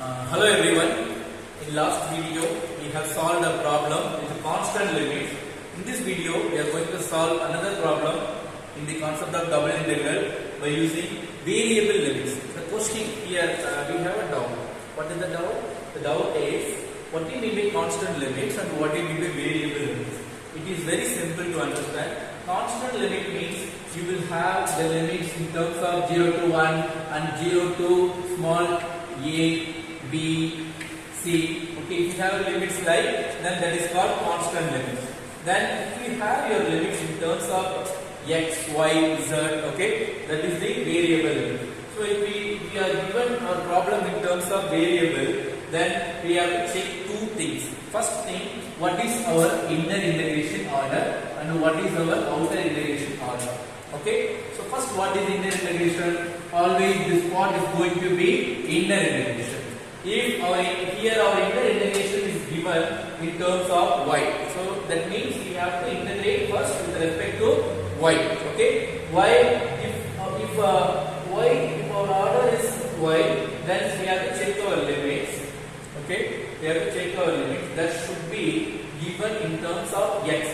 Hello everyone. In last video we have solved a problem with a constant limit. In this video we are going to solve another problem in the concept of double integral by using variable limits. The question here we have a doubt. What is the doubt? The doubt is what do you mean by constant limits and what do you mean by variable limits? It is very simple to understand. Constant limit means you will have the limits in terms of 0 to 1 and 0 to small a, b, c. Okay, if you have limits like, then that is called constant limits. Then if you have your limits in terms of x, y, z, okay, that is the variable limit. So if we are given our problem in terms of variable, then we have to check two things. First thing, what is our inner integration order and what is our outer integration order. Okay, so first, what is inner integration? Always this part is going to be inner integration. If here our inner integration is given in terms of y, so that means we have to integrate first with respect to y. Okay, y if our order is y, then we have to check our limits. Okay, we have to check our limits. That should be given in terms of x.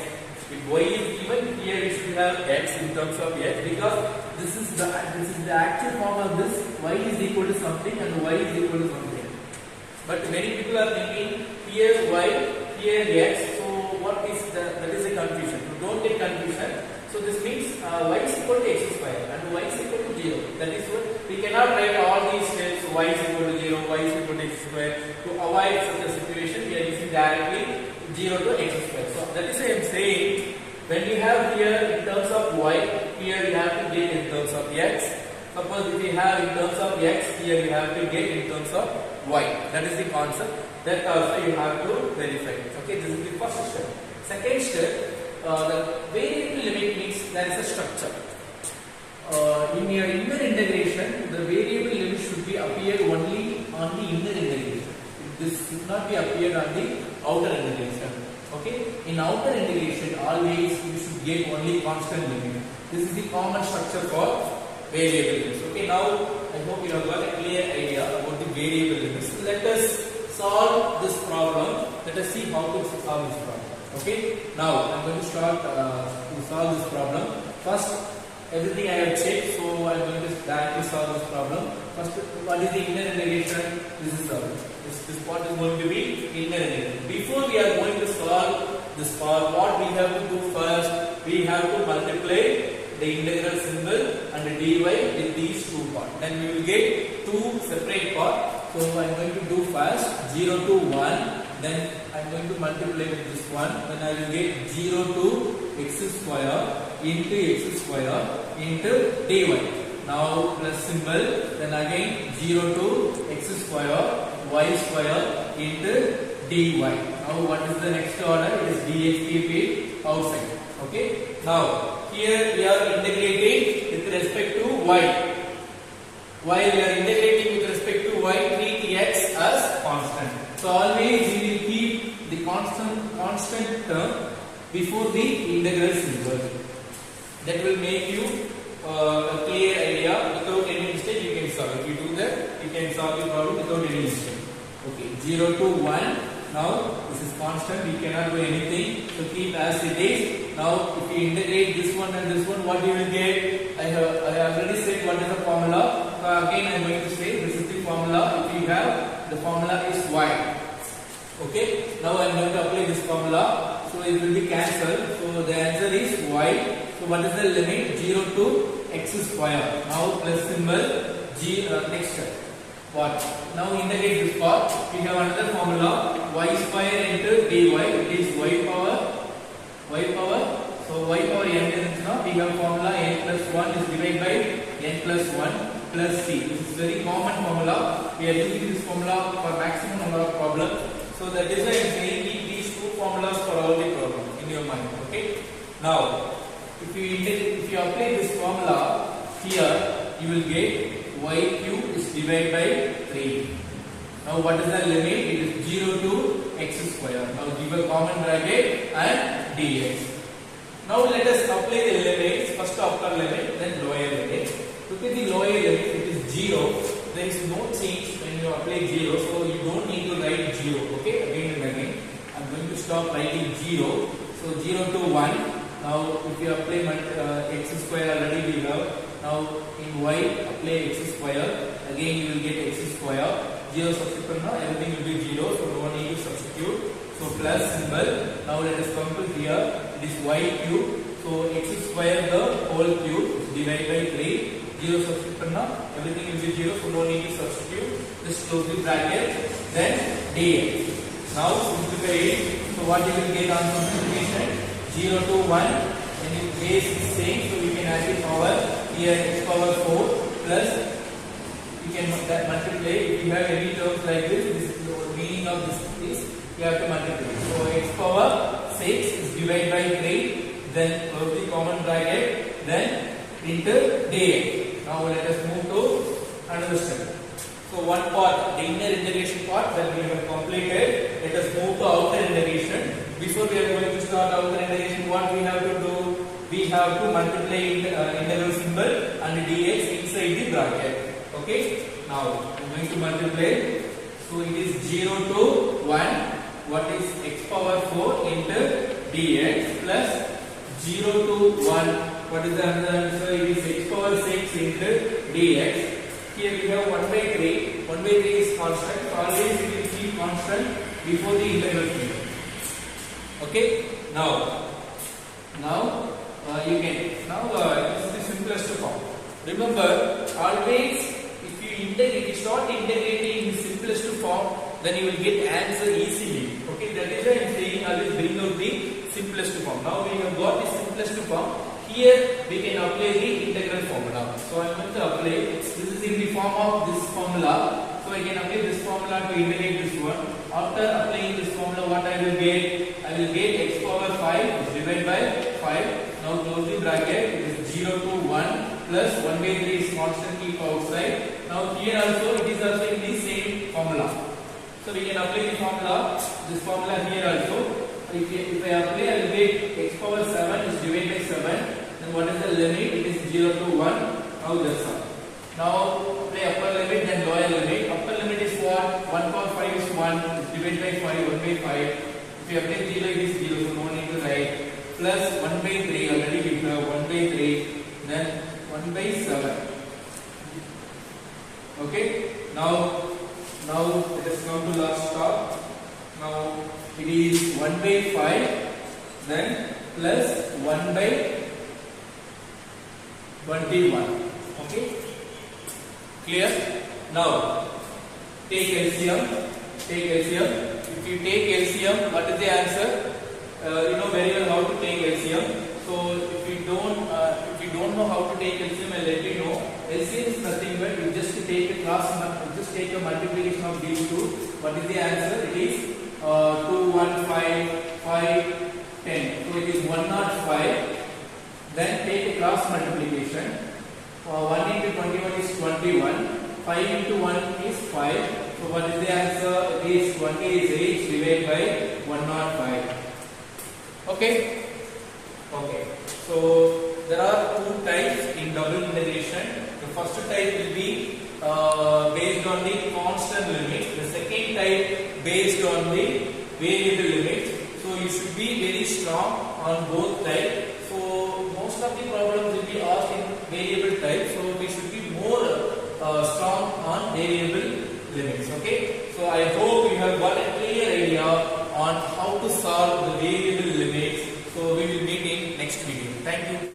If y is given, here we should have x in terms of x, because this is the actual form of this. Y is equal to something and y is equal to something. But many people are thinking here y, here x. So what is that is a confusion. So don't get confusion. So this means y is equal to x square and y is equal to 0. That is what we cannot write all these steps. Y is equal to 0, y is equal to x square. To avoid such a situation, we are using directly 0 to x square. So that is why I am saying, when you have here in terms of y, here you have to get in terms of x. Suppose if you have in terms of x, here you have to get in terms of y. That is the concept. That also you have to verify. Okay, this is the first step. Second step, the variable limit means there is a structure. In your inner integration, the variable limit should be appear only on the inner integration. This should not be appeared on the outer integration. Okay, in outer integration always you should get only constant limit. This is the common structure for variable limits. Okay, now I hope you have got a clear idea about the variable limits. So let us solve this problem. Let us see how to solve this problem. Okay, now I am going to start to solve this problem. First, everything I have checked, so I am going to directly solve this problem. First, what is the inner integration? This is this part is going to be inner integration. Before we are going to solve this part, what we have to do first? We have to multiply the integral symbol and dy with these two parts. Then we will get two separate parts. So I am going to do first 0 to 1. Then I am going to multiply with this one. Then I will get 0 to x square into x square into dy. Now plus symbol. Then again 0 to x square y square into dy. Now what is the next order? It is dx, keep it outside. Okay. Now here we are integrating with respect to y. While we are integrating with respect to y, treat x as constant. So always we will keep the constant term before the integral symbol. That will make you a clear idea. Without any mistake you can solve. If you do that, you can solve the problem without any mistake. Okay, 0 to 1. Now this is constant, we cannot do anything, so keep as it is. Now if you integrate this one and this one, what you will get? I have already said what is the formula. So again I am going to say this is the formula. If you have, the formula is y. Okay, now I am going to apply this formula, so it will be cancelled. So the answer is y. So what is the limit? 0 to x square. Now plus symbol g. Next step. What? Now integrate this part. We have another formula, y square into dy. It is y power. So y power n is now we have formula n plus 1 is divided by n plus 1 plus c. This is very common formula. We are using this formula for maximum number of problems. So that is why I am saying keep these two formulas for all the problems in your mind. Okay. Now, if you apply this formula here, you will get y cube is divided by 3. Now what is the limit? It is 0 to x square. Now give a common bracket and dx. Now let us apply the limits. First upper limit, then lower limit. Look at the lower limit. It is 0. There is no change when you apply 0. So of writing 0. So 0 to 1. Now if you apply x square already we have. Now in y apply x square. Again you will get x square. 0 substitute now everything will be 0. So no need to substitute. So plus symbol. Now let us come to here. It is y cube. So x square the whole cube is divided by 3. 0 substitute now everything will be 0. So no need to substitute. Just close the bracket. Then dx. Now simplify it. So what you will get on simplification? 0 to 1. And the base is same. So we can add the power here x power 4 plus you can multiply. If you have any terms like this, the meaning of this is you have to multiply. So x power 6 is divided by 3. Then close the common bracket. Then into dx. Now let us move to another step. So one part, the inner integration part that we have completed. Let us move to outer integration. Before we are going to start outer integration, what we have to do? We have to multiply integral symbol and dx inside the bracket. Okay. Now I am going to multiply. So it is 0 to 1. What is x power 4 into dx plus 0 to 1. What is the answer? It is x power 6 into dx. Here we have 1 by 3. 1 by 3 is constant. So always we will keep constant before the integral field. Okay. Now you can. This is the simplest form. Remember, always if you start integrating in the simplest form, then you will get answer easily. Okay. That is why I am saying always bring out the simplest form. Now we have got the simplest form. Here we can apply the integral formula. So I am going to apply. This is in the form of this formula. So I can apply this formula to integrate this one. After applying this formula, what I will get? I will get x power 5 divided by 5. Now close the bracket. It is 0 to 1 plus 1 by 3 is constant, keep outside. Now here also it is also in the same formula. So we can apply the formula. This formula here also. If I apply, I will get x power 7 is divided by 7. Then what is the limit? It is 0 to 1. Now that's all. Now apply upper limit then lower limit. Upper limit is what? 1 power 5 is 1 is divided by 5, 1 by 5. If you apply 0, it is 0, so no need to write. Plus 1 by 3, already we have 1 by 3. Then 1 by 7. Okay. Now let us come to last stop. Now it is 1 by 5, then plus 1 by 21. Okay. Clear? Now take LCM. If you take LCM, what is the answer? You know very well how to take LCM. So if you don't know how to take LCM, I'll let you know. LCM is nothing but you just take a multiplication of these two. What is the answer? It is 2, 1, 5, 5, 10. So it is 105. Then take a cross multiplication. 1 into 21 is 21. 5 into 1 is 5. So what is the answer? It is 28 divided by 105. Okay. So there are two types in double integration. The first type will be based on the constant limit. The second type based on the variable limit. So you should be very strong on both types. So most of the problems will be asked in variable type. So we should be more strong on variable limits. Okay. So I hope you have got a clear idea on how to solve the variable limits. So we will meet in next video. Thank you.